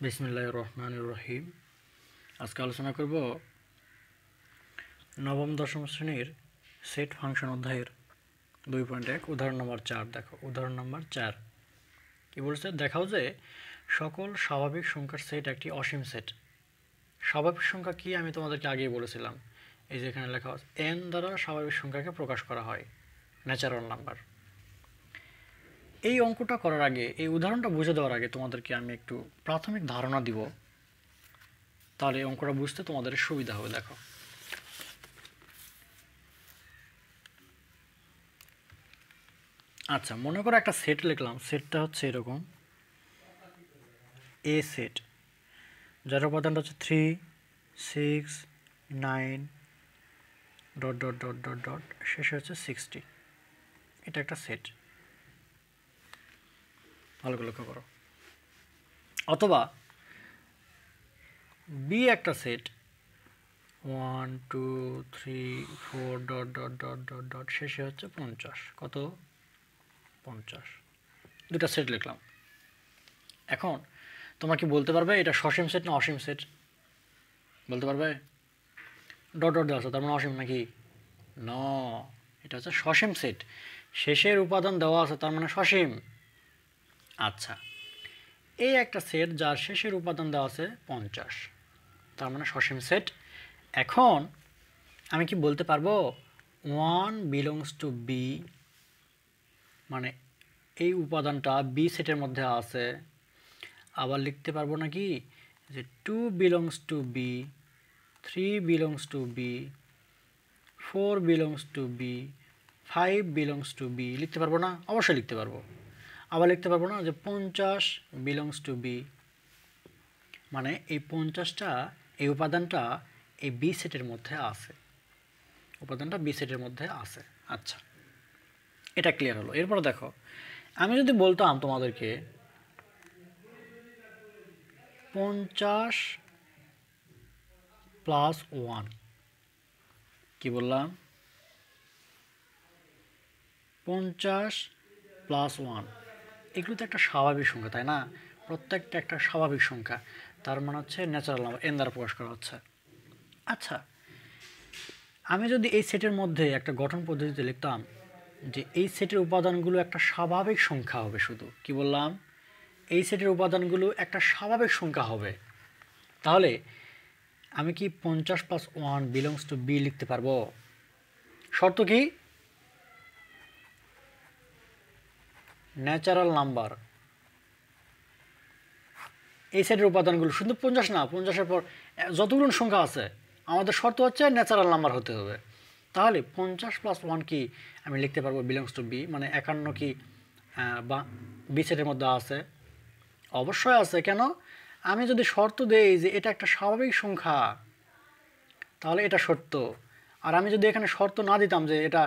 বিসমিল্লাহির রহমানির রহিম। আজকে আলোচনা করব নবম দশম শ্রেণীর সেট ফাংশন অধ্যায়ের 2.1 উদাহরণ নম্বর 4। দেখো উদাহরণ নম্বর 4 কি বলছে, দেখাও যে সকল স্বাভাবিক সংখ্যার সেট একটি অসীম সেট। স্বাভাবিক সংখ্যা কি আমি তোমাদেরকে আগেই বলেছিলাম, এই যে এখানে লেখা আছে n দ্বারা স্বাভাবিক সংখ্যাকে প্রকাশ করা হয়, ন্যাচারাল নাম্বার। এই অঙ্কটা করার আগে, এই উদাহরণটা বুঝে দেওয়ার আগে তোমাদেরকে আমি একটু প্রাথমিক ধারণা দিব, তাহলে এই অঙ্কটা বুঝতে তোমাদের সুবিধা হবে। দেখো আচ্ছা, মনে করো একটা সেট লিখলাম। সেটটা হচ্ছে এরকম এ সেট, যার উপাদানটা হচ্ছে 3, 6, 9 dot dot dot dot dot শেষে হচ্ছে 60। এটা একটা সেট, ভালো করে লক্ষ্য করো। অথবা বি একটা set 1, 2, 3, 4 dot dot dot dot dot শেষে হচ্ছে 50। কত? 50। দুটা সেট লিখলাম। এখন তোমরা কি বলতে পারবে এটা সসীম সেট না অসীম সেট? বলতে পারবে? ডট ডট দেওয়া আছে তার মানে অসীম নাকি? ন, এটা হচ্ছে সসীম সেট। শেষের উপাদান দেওয়া আছে তার মানে সসীম। আচ্ছা, এই একটা সেট যার শেষের উপাদান দেওয়া আছে 50, তার মানে সসীম সেট। এখন আমি কি বলতে পারবো 1 বিলংস টু বি, মানে এই উপাদানটা বি সেটের মধ্যে আছে। আবার লিখতে পারবো নাকি যে 2 belongs to B, 3 belongs to B, 4 belongs to B, 5 belongs to B. লিখতে পারবো না? অবশ্যই লিখতে পারবো। আবার লিখতে পারবো না যে 50 বিলংস টু বি, মানে এই 50টা, এই উপাদানটা এই বি সেটের মধ্যে আছে, উপাদানটা বি সেটের মধ্যে আছে। আচ্ছা, এটা ক্লিয়ার হলো। এরপর দেখো, আমি যদি বলতাম তোমাদেরকে 50 প্লাস 1, কি বললাম? 50 প্লাস 1, এগুলো তো একটা স্বাভাবিক সংখ্যা, তাই না? প্রত্যেকটা একটা স্বাভাবিক সংখ্যা, তার মানে হচ্ছে ন্যাচারাল নাম্বার, এন দ্বারা প্রকাশ করা হচ্ছে। আচ্ছা, আমি যদি এই সেটের মধ্যে একটা গঠন পদ্ধতিতে লিখতাম যে এই সেটের উপাদানগুলো একটা স্বাভাবিক সংখ্যা হবে, শুধু কি বললাম? এই সেটের উপাদানগুলো একটা স্বাভাবিক সংখ্যা হবে, তাহলে আমি কি 50 প্লাস 1 বিলংস টু বি লিখতে পারবো? শর্ত কি? Natural number. এই সেটের উপাদানগুলো শুধু 50 না, 50-এর পর যতগুলো সংখ্যা আছে, আমাদের শর্ত হচ্ছে ন্যাচারাল নাম্বার হতে হবে। তাহলে 50 প্লাস 1 কি আমি লিখতে পারবো বিলংস টু বি, মানে 51 কি বা বি সেটের মধ্যে আছে? অবশ্যই আছে। কেন? আমি যদি শর্ত দেই যে এটা একটা স্বাভাবিক সংখ্যা, তাহলে এটা সত্য। আর আমি যদি এখানে শর্ত না দিতাম যে এটা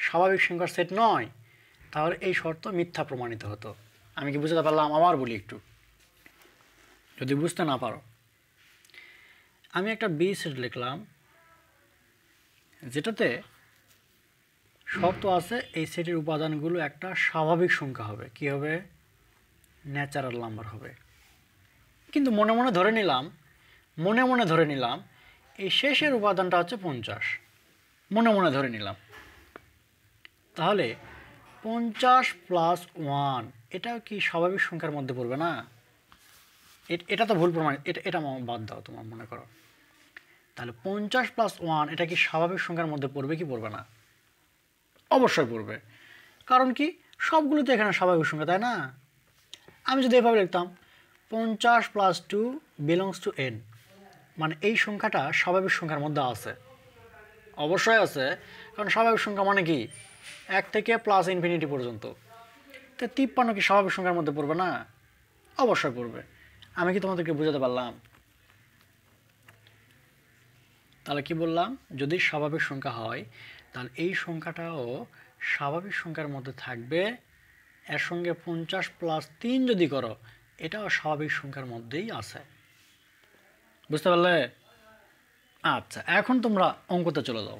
স্বাভাবিক সংখ্যার সেট নয়, তাহলে এই শর্ত মিথ্যা প্রমাণিত হতো। আমি কি বুঝতে পারলাম? আবার বলি একটু, যদি বুঝতে না পারো। আমি একটা বি সেট লিখলাম যেটাতে শর্ত আছে এই সেটের উপাদানগুলো একটা স্বাভাবিক সংখ্যা হবে। কি হবে? ন্যাচারাল নাম্বার হবে। কিন্তু মনে মনে ধরে নিলাম এই শেষের উপাদানটা হচ্ছে 50, মনে মনে ধরে নিলাম। তাহলে 50 প্লাস 1 এটাও কি স্বাভাবিক সংখ্যার মধ্যে পড়বে না? এটা তো ভুল প্রমাণ, এটা বাদ দাও, তোমার মনে করো। তাহলে 50 প্লাস 1 এটা কি স্বাভাবিক সংখ্যার মধ্যে পড়বে কি পড়বে না? অবশ্যই পড়বে। কারণ কি? সবগুলো তো এখানে স্বাভাবিক সংখ্যা, তাই না? আমি যদি এভাবে লিখতাম 50 প্লাস 2 বিলংস টু এন, মানে এই সংখ্যাটা স্বাভাবিক সংখ্যার মধ্যে আছে। অবশ্যই আছে, কারণ স্বাভাবিক সংখ্যা মানে কি 1 থেকে প্লাস ইনফিনিটি পর্যন্ত। তো 53 কি স্বাভাবিক সংখ্যার মধ্যে পড়বে না? অবশ্যই পড়বে। আমি কি তোমাদেরকে বোঝাতে পারলাম? তাহলে কি বললাম? যদি স্বাভাবিক সংখ্যা হয় তাহলে এই সংখ্যাটাও স্বাভাবিক সংখ্যার মধ্যে থাকবে। এর সঙ্গে 50 প্লাস 3 যদি করো, এটাও স্বাভাবিক সংখ্যার মধ্যেই আছে। বুঝতে পারলে? আচ্ছা, এখন তোমরা অঙ্কতে চলে যাও।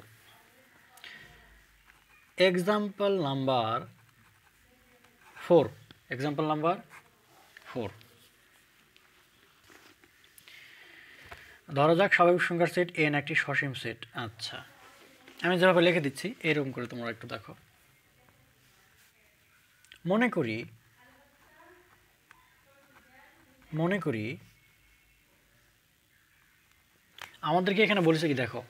Example number 4, example number 4। ধরা যাক স্বাভাবিক সংখ্যার সেট n একটি সসীম সেট। আচ্ছা, আমি যেভাবে লিখে দিচ্ছি এরকম করে তোমরা একটু দেখো। মনে করি আমাদেরকে এখানে বলেছে কি, দেখো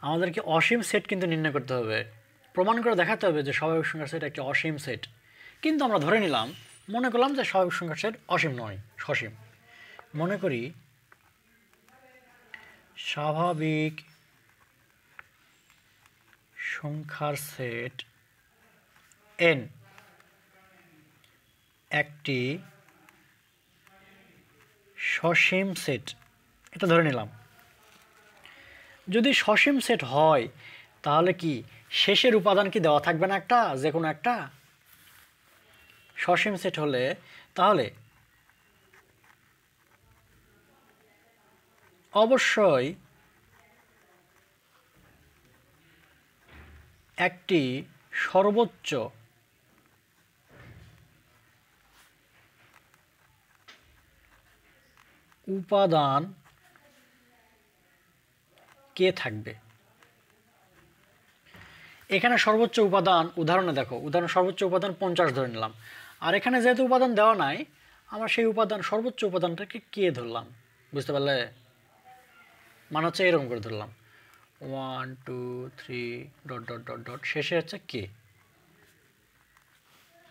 আমাদেরকে অসীম সেট কিন্তু নির্ণয় করতে হবে, প্রমাণ করে দেখাতে হবে যে স্বাভাবিক সংখ্যার সেট একটি অসীম সেট। কিন্তু আমরা ধরে নিলাম, মনে করলাম যে স্বাভাবিক সংখ্যার সেট অসীম নয়, সসীম। মনে করি স্বাভাবিক সংখ্যার সেট n একটি সসীম সেট, এটা ধরে নিলাম। যদি সসীম সেট হয় তাহলে কি শেষের উপাদান কি দেওয়া থাকবে না একটা, যে কোনো একটা? সসীম সেট হলে তাহলে অবশ্যই একটি সর্বোচ্চ উপাদান কে থাকবে। এখানে সর্বোচ্চ উপাদান, উদাহরণে দেখো, উদাহরণ সর্বোচ্চ উপাদান 50 ধরে নিলাম, আর এখানে যেহেতু উপাদান দেওয়া নাই, আমরা সেই উপাদান সর্বোচ্চ উপাদানটাকে কে ধরলাম, বুঝতে পারলে? মানে হচ্ছে এরকম করে ধরলাম 1 2 3 ডট ডট ডট ডট, শেষে হচ্ছে কে,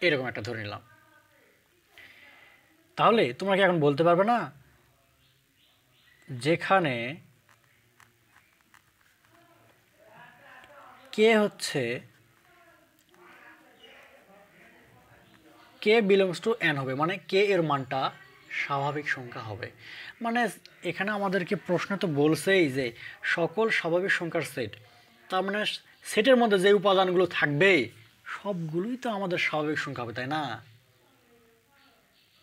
এরকম একটা ধরে নিলাম। তাহলে তোমরা কি এখন বলতে পারবে না যেখানে কে হচ্ছে কে বিলংস টু n হবে, মানে কে এর মানটা স্বাভাবিক সংখ্যা হবে। মানে এখানে আমাদেরকে প্রশ্ন তো বলছেই যে সকল স্বাভাবিক সংখ্যার সেট, তার মানে সেটের মধ্যে যে উপাদানগুলো থাকবে সবগুলোই তো আমাদের স্বাভাবিক সংখ্যা হবে, তাই না?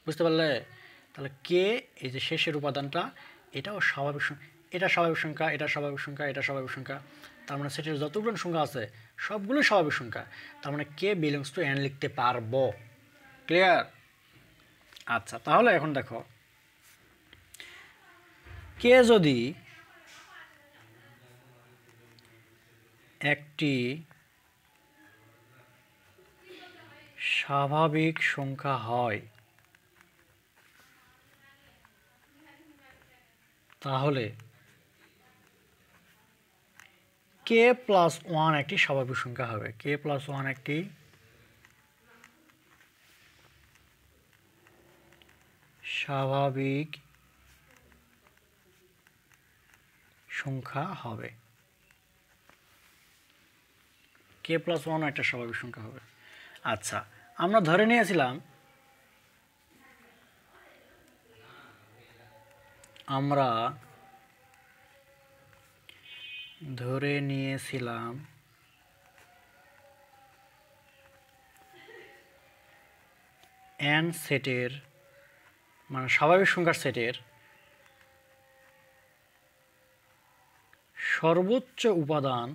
বুঝতে পারলে? তাহলে কে, এই যে শেষের উপাদানটা, এটাও স্বাভাবিক সংখ্যা, এটা স্বাভাবিক সংখ্যা, এটা স্বাভাবিক সংখ্যা, এটা স্বাভাবিক সংখ্যা, তার মানে সেটের যতগুলো সংখ্যা আছে সবগুলোই স্বাভাবিক সংখ্যা, তার মানে কে বিলংস টু n লিখতে পারবো। ক্লিয়ার? আচ্ছা, তাহলে এখন দেখো, কে যদি একটি স্বাভাবিক সংখ্যা হয় তাহলে কে প্লাস 1 একটি স্বাভাবিক সংখ্যা হবে। কে প্লাস 1 একটি স্বাভাবিক সংখ্যা হবে। কে প্লাস 1 একটা স্বাভাবিক সংখ্যা হবে। আচ্ছা, আমরা ধরে নিয়েছিলাম n সেটের, মানে স্বাভাবিক সংখ্যার সেটের সর্বোচ্চ উপাদান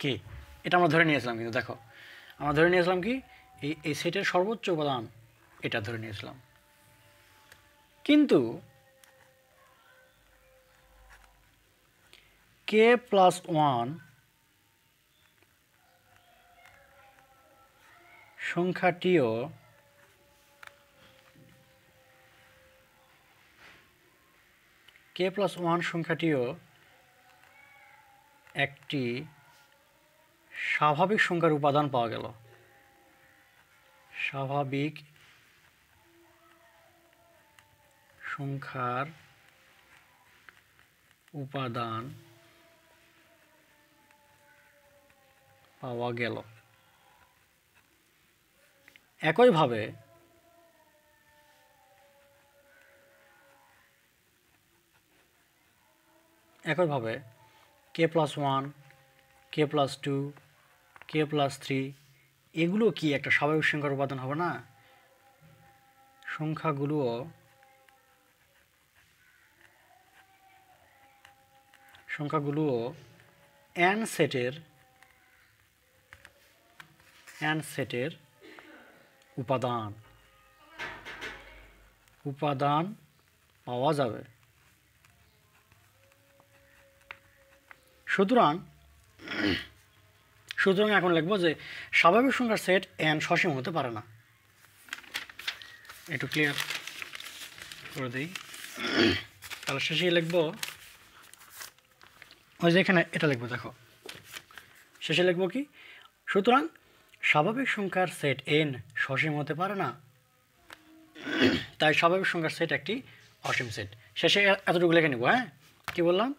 কে, এটা আমরা ধরে নিয়েছিলাম। কিন্তু দেখো, আমরা ধরে নিয়েছিলাম কি, এই সেটের সর্বোচ্চ উপাদান এটা ধরে নিয়েছিলাম। কিন্তু কে প্লাস 1 সংখ্যাটিও একটি স্বাভাবিক সংখ্যার উপাদান পাওয়া গেল। স্বাভাবিক সংখ্যার উপাদান পাওয়া গেল। একইভাবে k plus 1, k plus 2, k plus 3 এগুলো কি একটা স্বাভাবিক সংখ্যার উপাদান হবে না? সংখ্যাগুলোও n সেটের উপাদান পাওয়া যাবে। সুতরাং এখন লিখব যে স্বাভাবিক সংখ্যার সেট n সসীম হতে পারে না। একটু ক্লিয়ার করে দিই। তাহলে শেষে লিখব ওই যে এখানে এটা লিখব, দেখো শেষে লিখব কি, সুতরাং স্বাভাবিক সংখ্যার সেট n সসীম হতে পারে না, তাই স্বাভাবিক সংখ্যার সেট একটি অসীম সেট। শেষে এতটুকু লিখে নেব। হ্যাঁ, কি বললাম?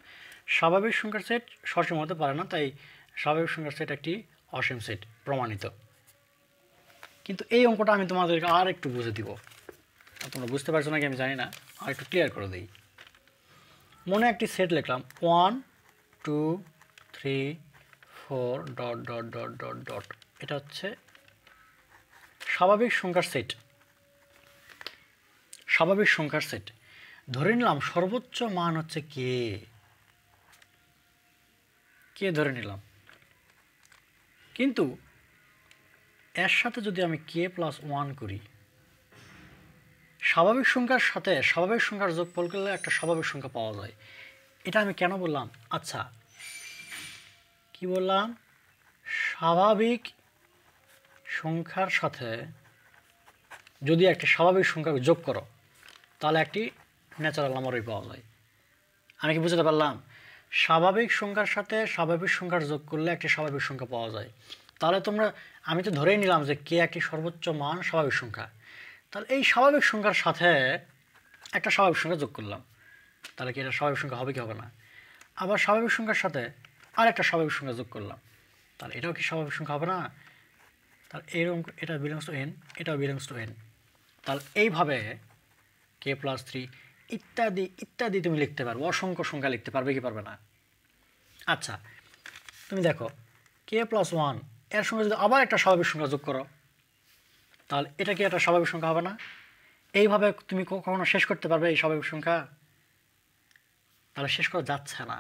স্বাভাবিক সংখ্যার সেট সসীম হতে পারে না, তাই স্বাভাবিক সংখ্যার সেট একটি অসীম সেট, প্রমাণিত। কিন্তু এই অঙ্কটা আমি তোমাদেরকে আর একটু বুঝে দিব, তোমরা বুঝতে পারছো নাকি আমি জানি না, আর একটু ক্লিয়ার করে দিই। মনে একটি সেট লিখলাম 1 2 3 4 dot dot dot dot dot, এটা হচ্ছে স্বাভাবিক সংখ্যার সেট। স্বাভাবিক সংখ্যার সেট ধরে নিলাম সর্বোচ্চ মান হচ্ছে কে ধরে নিলাম, কিন্তু এর সাথে যদি আমি k+1 করি, স্বাভাবিক সংখ্যার সাথে স্বাভাবিক সংখ্যার যোগফল করলে একটা স্বাভাবিক সংখ্যা পাওয়া যায়। এটা আমি কেন বললাম? আচ্ছা, কি বললাম? স্বাভাবিক সংখ্যার সাথে যদি একটা স্বাভাবিক সংখ্যা যোগ করো, তাহলে একটি ন্যাচারাল নাম্বারই পাওয়া যায়। আমি কি বুঝতে পারলাম? স্বাভাবিক সংখ্যার সাথে স্বাভাবিক সংখ্যার যোগ করলে একটি স্বাভাবিক সংখ্যা পাওয়া যায়। তাহলে আমি তো ধরেই নিলাম যে কে একটি সর্বোচ্চ মান স্বাভাবিক সংখ্যা, তাহলে এই স্বাভাবিক সংখ্যার সাথে একটা স্বাভাবিক সংখ্যা যোগ করলাম, তাহলে কি এটা স্বাভাবিক সংখ্যা হবে কি হবে না? আবার স্বাভাবিক সংখ্যার সাথে আর একটা স্বাভাবিক সংখ্যা যোগ করলাম, তাহলে এটাও কি স্বাভাবিক সংখ্যা হবে না? তাহলে এরকম এটা বিলংস টু n, এটাও বিলংস টু n। তাহলে এইভাবে k+3 ইত্যাদি ইত্যাদি তুমি লিখতে পারবে, অসংখ্য সংখ্যা লিখতে পারবে কি পারবে না? আচ্ছা, তুমি দেখো k+1 এর সঙ্গে যদি আবার একটা স্বাভাবিক সংখ্যা যোগ করো, তাহলে এটা কি একটা স্বাভাবিক সংখ্যা হবে না? এইভাবে তুমি কখনো শেষ করতে পারবে এই স্বাভাবিক সংখ্যা? তাহলে শেষ করা যাচ্ছে না।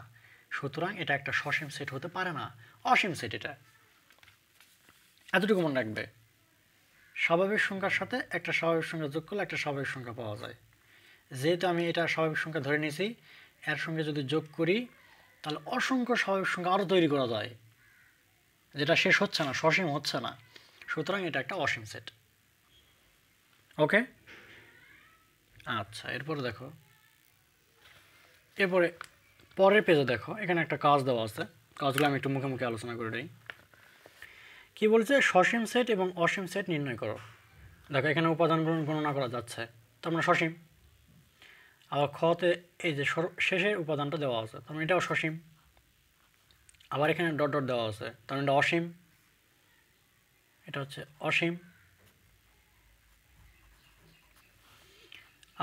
সুতরাং এটা একটা সসীম সেট হতে পারে না, অসীম সেট। এটা এতটুকু মনে রাখবে, স্বাভাবিক সংখ্যার সাথে একটা স্বাভাবিক সংখ্যা যোগ করলে একটা স্বাভাবিক সংখ্যা পাওয়া যায়। যেহেতু আমি এটা স্বাভাবিক সংখ্যা ধরে নিয়েছি, এর সঙ্গে যদি যোগ করি তাহলে অসংখ্য স্বাভাবিক সংখ্যা আরও তৈরি করা যায়, যেটা শেষ হচ্ছে না, সসীম হচ্ছে না। সুতরাং এটা একটা অসীম সেট। ওকে, আচ্ছা, এরপরে দেখো, পরের পেজে দেখো, এখানে একটা কাজ দেওয়া আছে, কাজগুলো আমি একটু মুখে মুখে আলোচনা করে নিই। কি বলছে? সসীম সেট এবং অসীম সেট নির্ণয় করো। দেখো এখানে উপাদান গণনা করা যাচ্ছে, তার মানে সসীম। আবার খতে এই যে শেষের উপাদানটা দেওয়া আছে, তার মানে এটাও সসীম। আবার এখানে ডট ডট দেওয়া আছে, তার মানে এটা অসীম, এটা হচ্ছে অসীম।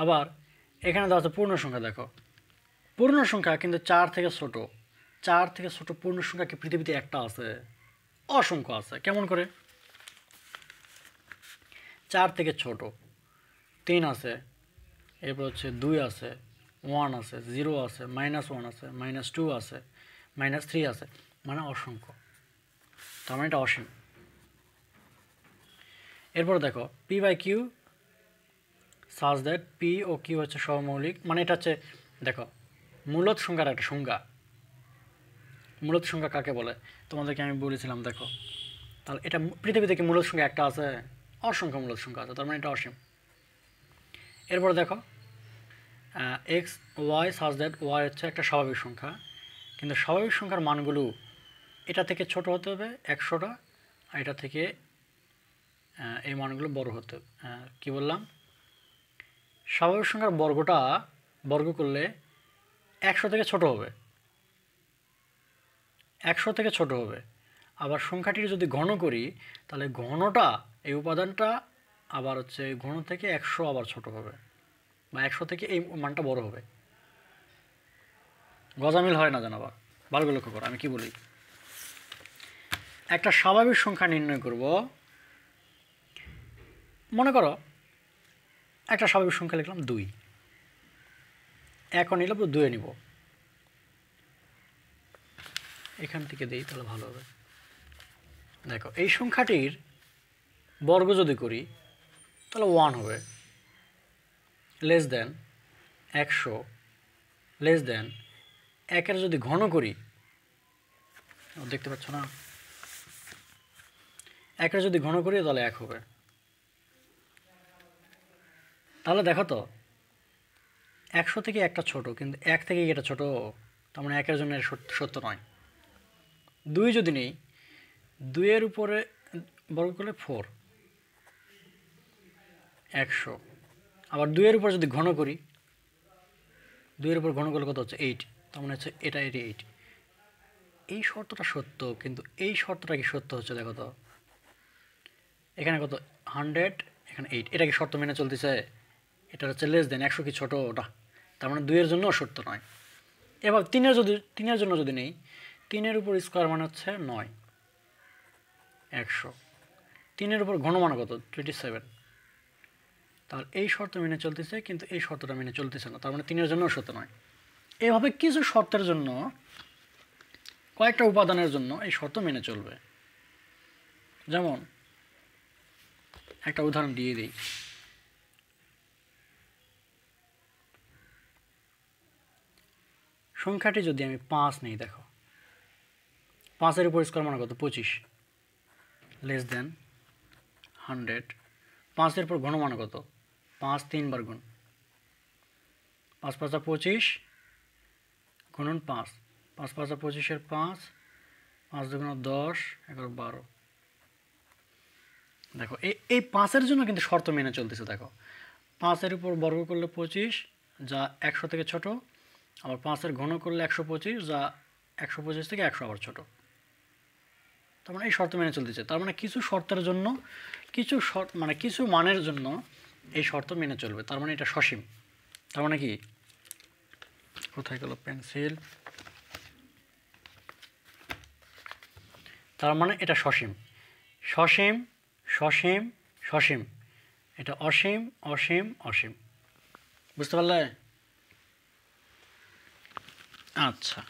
আবার এখানে দেওয়া আছে পূর্ণ সংখ্যা। দেখো পূর্ণ সংখ্যা কিন্তু 4 থেকে ছোট, 4 থেকে ছোট পূর্ণ সংখ্যা কি পৃথিবীতে একটা আছে? অসংখ্য আছে। কেমন করে? 4 থেকে ছোট 3 আছে, এরপর হচ্ছে 2 আছে, 1 আছে, 0 আছে, -1 আছে, -2 আছে, -3 আছে, মানে অসংখ্য, তার মানে এটা অসীম। এরপর দেখো p/q such that p O q হচ্ছে সহমৌলিক, মানে এটা হচ্ছে, দেখো মূলদ সংখ্যার একটা সংজ্ঞা। মূলদ সংখ্যা কাকে বলে তোমাদেরকে আমি বলেছিলাম। দেখো তাহলে এটা পৃথিবীতে কি মূলদ সংখ্যা একটা আছে? অসংখ্য মূলদ সংখ্যা আছে, তার মানে এটা অসীম। এরপর দেখো x y such that y হচ্ছে একটা স্বাভাবিক সংখ্যা, কিন্তু স্বাভাবিক সংখ্যার মানগুলো এটা থেকে ছোট হতে হবে 100টা, আর এটা থেকে এই মানগুলো বড় হতে হবে। কী বললাম? স্বাভাবিক সংখ্যার বর্গ করলে 100 থেকে ছোট হবে, 100 থেকে ছোট হবে। আবার সংখ্যাটির যদি ঘন করি, তাহলে ঘনটা এই উপাদানটা আবার হচ্ছে ঘন থেকে 100 আবার ছোট হবে, বা 100 থেকে এই মানটা বড় হবে। গজামিল হয় না যেন। আবার ভালো করে লক্ষ্য করো আমি কি বলি। একটা স্বাভাবিক সংখ্যা নির্ণয় করব, মনে করো একটা স্বাভাবিক সংখ্যা লিখলাম 2, এখন নিলাম 2 নিব, এখান থেকে দিই তাহলে ভালো হবে। দেখো এই সংখ্যাটির বর্গ যদি করি তাহলে 1 হবে, লেস দেন 100 লেস দেন 1-এর যদি ঘন করি, দেখতে পাচ্ছ না, 1-এর যদি ঘন করি তাহলে 1 হবে। তাহলে দেখো তো 100 থেকে একটা ছোট, কিন্তু 1 থেকে এটা ছোট, তার মানে 1-এর জন্য সত্য নয়। 2 যদি নেই, 2-এর উপরে বর্গ করলে 4, 100। আবার 2-এর উপর যদি ঘন করি, 2-এর উপর ঘন করলে কত হচ্ছে 8, তার মানে হচ্ছে এটা 8। এই শর্তটা সত্য, কিন্তু এই শর্তটা কি সত্য হচ্ছে দেখো তো, এখানে কত 100, এখানে 8, এটা কি শর্ত মেনে চলতেছে? এটা হচ্ছে লেস দেন 100 কি ছোট ওটা, তার মানে 2-এর জন্য সত্য নয়। এবার 3-এর জন্য যদি নেই, 3-এর উপর স্কোয়ার মানে হচ্ছে 9, 100। 3-এর উপর ঘন মানে কত 27, তাহলে এই শর্ত মেনে চলতেছে, কিন্তু এই শর্তটা মেনে চলতেছে না, তার মানে 3-এর জন্য সত্য নয়। এভাবে কিছু শর্তের জন্য, কয়েকটা উপাদানের জন্য এই শর্ত মেনে চলবে। যেমন একটা উদাহরণ দিয়ে দিই, সংখ্যাটি যদি আমি 5 নেই, দেখো 5-এর উপর স্কোয়ার মানে কত 25, লেস দেন 100। 5-এর উপর ঘন মানে কত 5 3 বার গুণ, 5 5 25 গুণন 5, 5 5 25-এর 5, 5 2 10, 11 12। দেখো এই 5-এর জন্য কিন্তু শর্ত মেনে চলতেছে। দেখো 5-এর উপর বর্গ করলে 25, যা 100 থেকে ছোট, আবার 5-এর ঘন করলে 125, যা 125 থেকে 100 আবার ছোট। তার মানে এই শর্ত মেনে চলতেছে। তার মানে কিছু শর্তের জন্য, কিছু শর্ত মানে কিছু মানের জন্য এই শর্ত মেনে চলবে, তার মানে এটা সসীম। তার মানে কি, কোথায় গেল পেন্সিল, তার মানে এটা সসীম, সসীম সসীম সসীম, এটা অসীম অসীম অসীম। বুঝতে পারলে? আচ্ছা,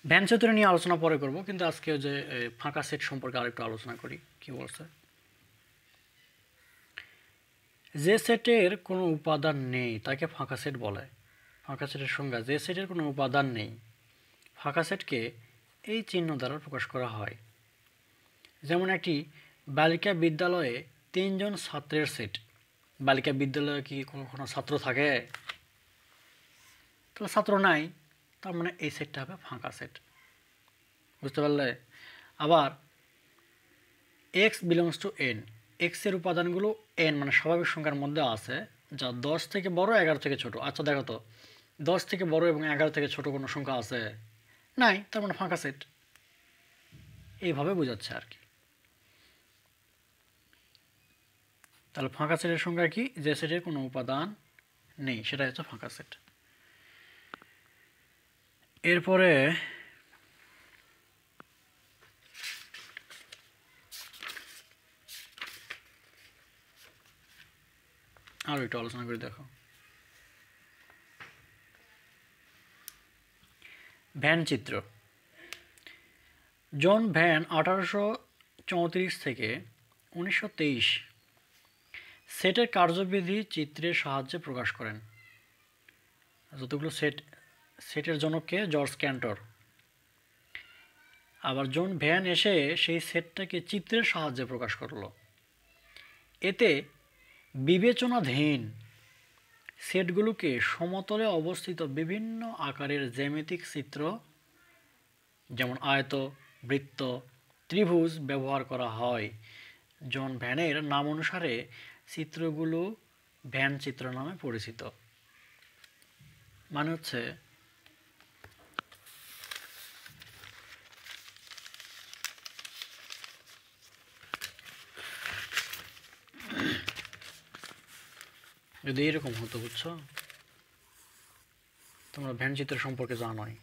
ভ্যান চিত্র নিয়ে আলোচনা পরে করব, কিন্তু আজকে যে ফাঁকা সেট সম্পর্কে আরেকটু আলোচনা করি। কি বলছে, যে সেটের কোনো উপাদান নেই তাকে ফাঁকা সেট বলে। ফাঁকা সেটের সংজ্ঞা, যে সেটের কোনো উপাদান নেই। ফাঁকা সেটকে এই চিহ্ন দ্বারা প্রকাশ করা হয়। যেমন একটি বালিকা বিদ্যালয়ে 3 জন ছাত্রের সেট। বালিকা বিদ্যালয়ে কি কোনো ছাত্র থাকে? তাহলে ছাত্র নাই, তার মানে এই সেটটা হবে ফাঁকা সেট। বুঝতে পারলে? আবার এক্স বিলংস টু এন, এক্সের উপাদানগুলো এন মানে স্বাভাবিক সংখ্যার মধ্যে আছে, যা 10 থেকে বড় 11 থেকে ছোট। আচ্ছা দেখো তো 10 থেকে বড় এবং 11 থেকে ছোট কোনো সংখ্যা আছে? নাই, তার মানে ফাঁকা সেট। এইভাবে বোঝাচ্ছে আর কি। তাহলে ফাঁকা সেটের সংখ্যা কি, যে সেটের কোনো উপাদান নেই, সেটা হচ্ছে ফাঁকা সেট। এরপরে আরও একটু আলোচনা করে দেখো, ভ্যান চিত্র। জন ভ্যান 1834 থেকে 1923 সেটের কার্যবিধি চিত্রের সাহায্যে প্রকাশ করেন। যতগুলো সেটের জনককে জর্জ ক্যান্টর। আবার জন ভ্যান এসে সেই সেটটাকে চিত্রের সাহায্যে প্রকাশ করলো। এতে বিবেচনাধীন সেটগুলোকে সমতলে অবস্থিত বিভিন্ন আকারের জ্যামিতিক চিত্র, যেমন আয়ত, বৃত্ত, ত্রিভুজ ব্যবহার করা হয়। জন ভ্যানের নাম অনুসারে চিত্রগুলো ভ্যান চিত্র নামে পরিচিত। মানে হচ্ছে যদি এরকম হতো, বুঝছো, তোমরা ভ্যান চিত্র সম্পর্কে জানোই,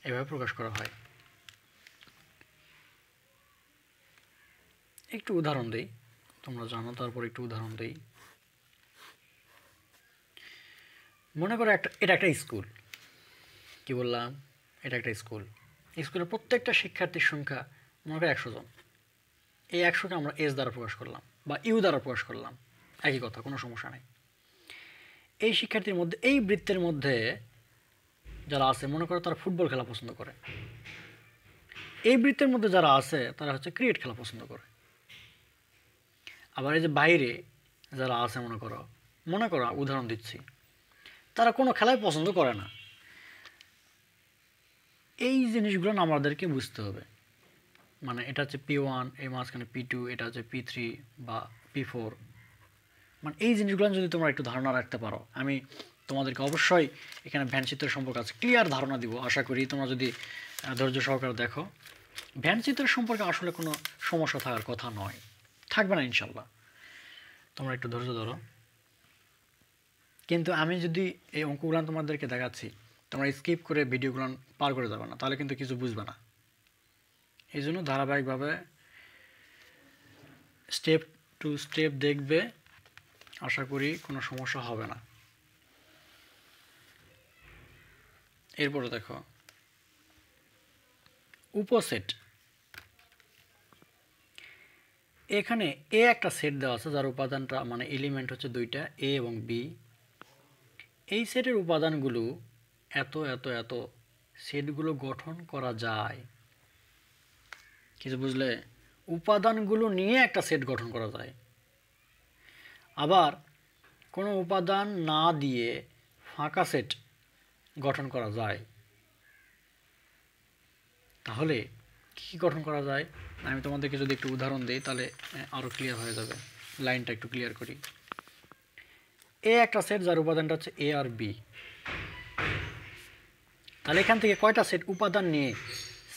এভাবে প্রকাশ করা হয়। একটু উদাহরণ দেই, তোমরা জানো, তারপর একটু উদাহরণ দেই। মনে করো এটা একটা স্কুল। কি বললাম? এটা একটা স্কুল। স্কুলের প্রত্যেকটা শিক্ষার্থীর সংখ্যা মনে করো 100 জন। এই 100কে আমরা এস দ্বারা প্রকাশ করলাম বা ইউ দ্বারা প্রকাশ করলাম, একই কথা, কোনো সমস্যা নেই। এই শিক্ষার্থীর মধ্যে এই বৃত্তের মধ্যে যারা আছে মনে করো তারা ফুটবল খেলা পছন্দ করে, এই বৃত্তের মধ্যে যারা আছে তারা হচ্ছে ক্রিকেট খেলা পছন্দ করে। আবার এই যে বাইরে যারা আছে মনে করো উদাহরণ দিচ্ছি, তারা কোনো খেলাই পছন্দ করে না। এই জিনিসগুলো আমাদেরকে বুঝতে হবে। মানে এটা হচ্ছে P1, এই মাঝখানে P2, এটা হচ্ছে P3 বা P4। মানে এই জিনিসগুলো যদি তোমরা একটু ধারণা রাখতে পারো, আমি তোমাদেরকে অবশ্যই এখানে ভ্যান চিত্রের সম্পর্কে আছে ক্লিয়ার ধারণা দিব। আশা করি তোমরা যদি ধৈর্য সহকারে দেখো, ভ্যান চিত্রের সম্পর্কে আসলে কোনো সমস্যা থাকার কথা নয়, থাকবে না ইনশাল্লাহ। তোমরা একটু ধৈর্য ধরো। কিন্তু আমি যদি এই অঙ্কগুলো তোমাদেরকে দেখাচ্ছি, তোমরা স্কিপ করে ভিডিওগুলো পার করে যাবে না, তাহলে কিন্তু কিছু বুঝবে না। এই জন্য ধারাবাহিকভাবে স্টেপ টু স্টেপ দেখবে, আশা করি কোনো সমস্যা হবে না। এরপরে দেখো উপসেট। এখানে এ একটা সেট দেওয়া আছে যার উপাদানটা মানে এলিমেন্ট হচ্ছে দুইটা, এ এবং বি। এই সেটের উপাদানগুলো এত এত এত সেটগুলো গঠন করা যায়। কিছু বুঝলে? উপাদানগুলো নিয়ে একটা সেট গঠন করা যায়। আবার কোনো উপাদান না দিয়ে ফাঁকা সেট গঠন করা যায়। তাহলে কি গঠন করা যায়? আমি তোমাদেরকে যদি একটু উদাহরণ দিই তাহলে আরও ক্লিয়ার হয়ে যাবে। লাইনটা একটু ক্লিয়ার করি। এ একটা সেট যার উপাদানটা হচ্ছে এ আর বি। তাহলে এখান থেকে কয়টা সেট উপাদান নিয়ে,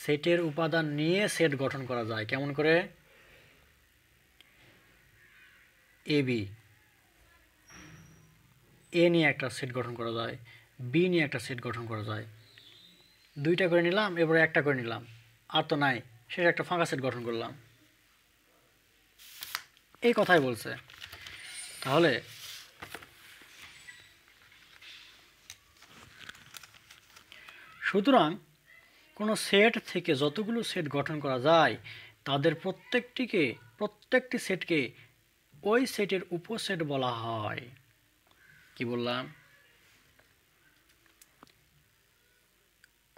সেটের উপাদান নিয়ে সেট গঠন করা যায়। কেমন করে? এ বি, এ নিয়ে একটা সেট গঠন করা যায়, বি নিয়ে একটা সেট গঠন করা যায়। দুইটা করে নিলাম, এবারে একটা করে নিলাম, আর তো নাই, শেষে একটা ফাঁকা সেট গঠন করলাম। এই কথাই বলছে। তাহলে সুতরাং কোনো সেট থেকে যতগুলো সেট গঠন করা যায় তাদের প্রত্যেকটি সেটকে ওই সেটের উপসেট বলা হয়। কি বললাম?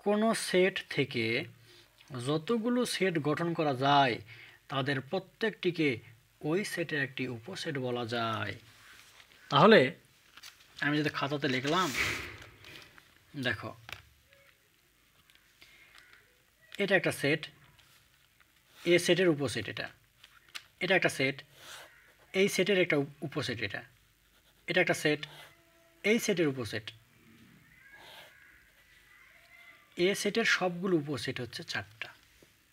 কোনো সেট থেকে যতগুলো সেট গঠন করা যায় তাদের প্রত্যেকটিকে ওই সেটের একটি উপসেট বলা যায়। তাহলে আমি যদি খাতাতে লিখলাম, দেখো এটা একটা সেট, এ সেটের উপসেট এটা, এটা একটা সেট, এই সেটের একটা উপসেট এটা, এটা একটা সেট, এই সেটের উপসেট। এ সেটের সবগুলো উপসেট হচ্ছে 4টা।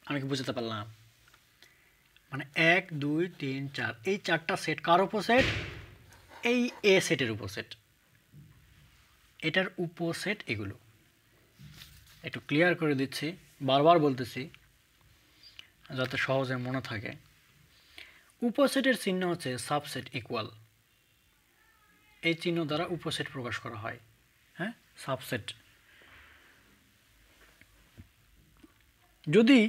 আমি কি বুঝতে পারলাম? মানে 1 2 3 4, এই 4টা সেট কার উপসেট? এই এ সেটের উপসেট, এটার উপসেট এগুলো। একটু ক্লিয়ার করে দিচ্ছি, বারবার বলতেছি যাতে সহজে মনে থাকে। উপসেটের চিহ্ন হচ্ছে সাবসেট ইকুয়াল। এই চিহ্ন দ্বারা উপসেট প্রকাশ করা হয়। হ্যাঁ, সাবসেট। যদি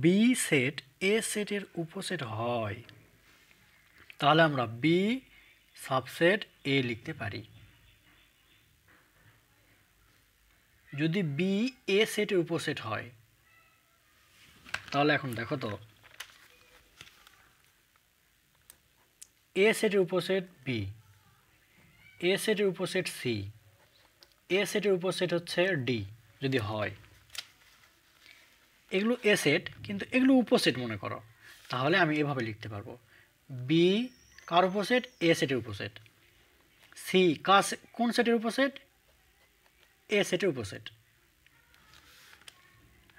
বি সেট এ সেটের উপসেট হয় তাহলে আমরা বি সাবসেট এ লিখতে পারি। যদি বি এ সেটের উপসেট হয় তাহলে এখন দেখো তো, এ সেটের উপসেট বি, এ সেটের উপসেট সি, এ সেটের উপসেট হচ্ছে ডি যদি হয়। এগুলো এ সেট কিন্তু এগুলো উপসেট মনে করো, তাহলে আমি এভাবে লিখতে পারবো বি কার উপসেট? এ সেটের উপসেট। সি কোন সেটের উপসেট? এ সেটের উপসেট।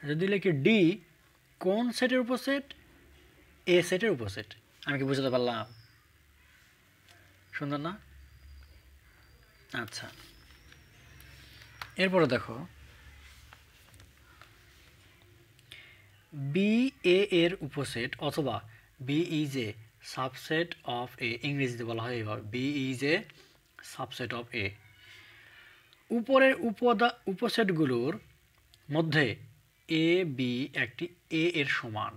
যদি লিখি ডি কোন সেটের উপসেট? এ সেটের উপসেট। আমি কি বুঝতে পারলাম? সুন্দর না? আচ্ছা, এরপরে দেখো বি এ এর উপসেট অথবা B is a subset of A, ইংরেজিতে বলা হয় এভাবে, B is a subset of A. উপরের উপসেটগুলোর মধ্যে এ বি একটি এ এর সমান।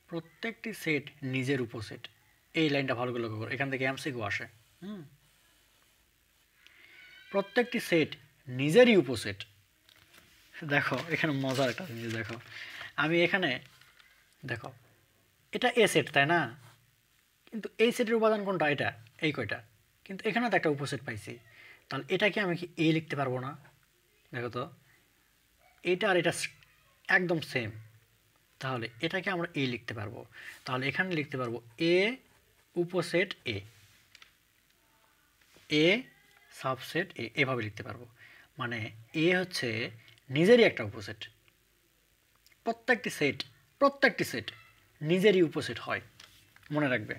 প্রত্যেকটি সেট নিজের উপসেট। এই লাইনটা ভালো করে লক্ষ্য করো, এখান থেকে এমসিকিউ আসে। প্রত্যেকটি সেট নিজেরই উপসেট। দেখো এখানে মজার একটা জিনিস দেখো, আমি এখানে দেখো এটা এ সেট তাই না, কিন্তু এই সেটের উপাদান কোনটা, এটা এই কয়টা, কিন্তু এখানে তো একটা উপসেট পাইছি, তাহলে এটাকে আমি কি এ লিখতে পারবো না? দেখো তো এটা আর এটা একদম সেম, তাহলে এটাকে আমরা এ লিখতে পারবো। তাহলে এখানে লিখতে পারবো এ উপসেট এ, এ সাবসেট এ, এভাবে লিখতে পারবো। মানে এ হচ্ছে নিজেরই একটা উপসেট। প্রত্যেকটি সেট নিজেরই উপসেট হয়, মনে রাখবে।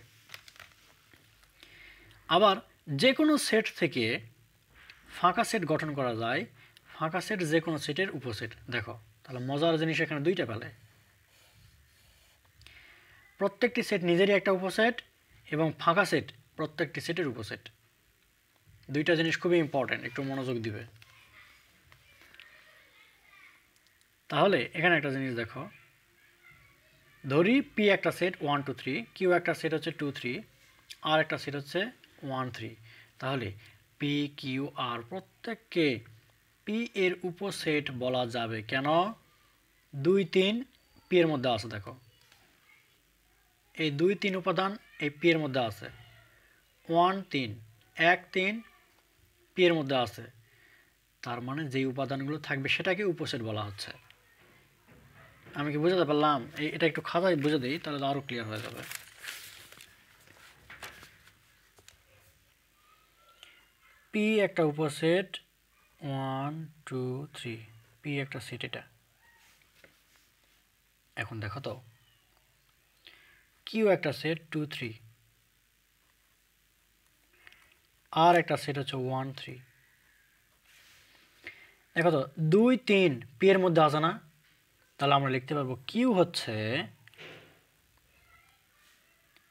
আবার যে কোনো সেট থেকে ফাঁকা সেট গঠন করা যায়, ফাঁকা সেট যে কোনো সেটের উপসেট। দেখো তাহলে মজার জিনিস এখানে দুইটা পেলে, প্রত্যেকটি সেট নিজেরই একটা উপসেট এবং ফাঁকা সেট প্রত্যেকটি সেটের উপসেট। দুইটা জিনিস খুবই ইম্পর্টেন্ট, একটু মনোযোগ দিবে। তাহলে এখানে একটা জিনিস দেখো, ধরি পি একটা সেট 1 2 3, কিউ একটা সেট হচ্ছে 2 3, আর একটা সেট হচ্ছে 1 3। তাহলে পি কিউ আর প্রত্যেককে পি এর উপসেট বলা যাবে। কেন? 2 3 পি এর মধ্যে আছে। দেখো এই 2 3 উপাদান এই পি এর মধ্যে আছে। 1 3 1 3 পি এর মধ্যে আছে, তার মানে যেই উপাদানগুলো থাকবে সেটাকে উপসেট বলা হচ্ছে। আমি কি বুঝাতে পারলাম? এটা একটু খাতায় বুঝে দিই, তাহলে আরও ক্লিয়ার হয়ে যাবে। পি একটা উপসেট 1 2 3, পি একটা সেট এটা। এখন দেখো তো কিউ একটা সেট 2 3, আর একটা সেট হচ্ছে 1 3। দেখো তো 2 3 পি এর মধ্যে আছে না, তাহলে আমরা লিখতে পারবো কিউ হচ্ছে,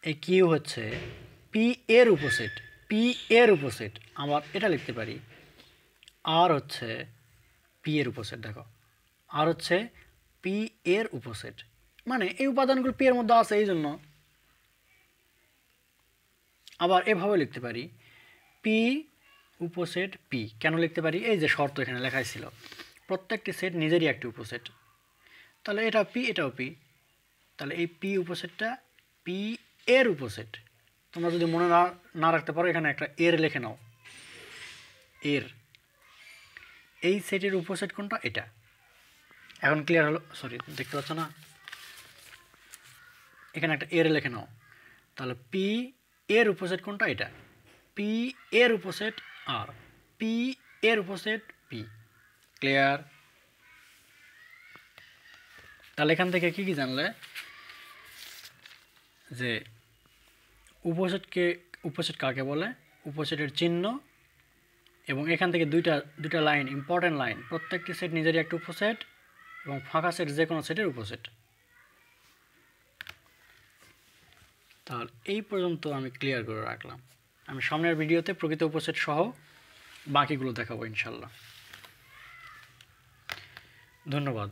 এই কিউ হচ্ছে পি এর উপসেট, পি এর উপসেট। আবার এটা লিখতে পারি আর হচ্ছে পি এর উপসেট। দেখো আর হচ্ছে পি এর উপসেট, মানে এই উপাদানগুলো পি এর মধ্যে আছে এই জন্য। আবার এভাবে লিখতে পারি পি উপসেট পি। কেন লিখতে পারি? এই যে শর্ত এখানে লেখাই ছিল, প্রত্যেকটি সেট নিজেরই একটি উপসেট। তাহলে এটা পি এটাও পি, তাহলে এই পি উপসেটটা পি এর উপসেট। তোমরা যদি মনে না রাখতে পারো এখানে একটা এর লিখে নাও, এর। এই সেটের উপসেট কোনটা? এটা। এখন ক্লিয়ার হলো? সরি, দেখতে পাচ্ছ না? এখানে একটা এর লিখে নাও, তাহলে পি এর উপসেট কোনটা? এটা। পি এর উপসেট আর, পি এর উপসেট পি। ক্লিয়ার? তাহলে এখান থেকে কি কি জানলে? যে উপসেট কাকে বলে, উপসেটের চিহ্ন, এবং এখান থেকে দুইটা লাইন, ইম্পর্টেন্ট লাইন, প্রত্যেকটি সেট নিজেরই একটা উপসেট এবং ফাঁকা সেট যে কোনো সেটের উপসেট। তাহলে এই পর্যন্ত আমি ক্লিয়ার করে রাখলাম। আমি সামনের ভিডিওতে প্রকৃত উপসেট সহ বাকিগুলো দেখাবো ইনশাল্লাহ। ধন্যবাদ।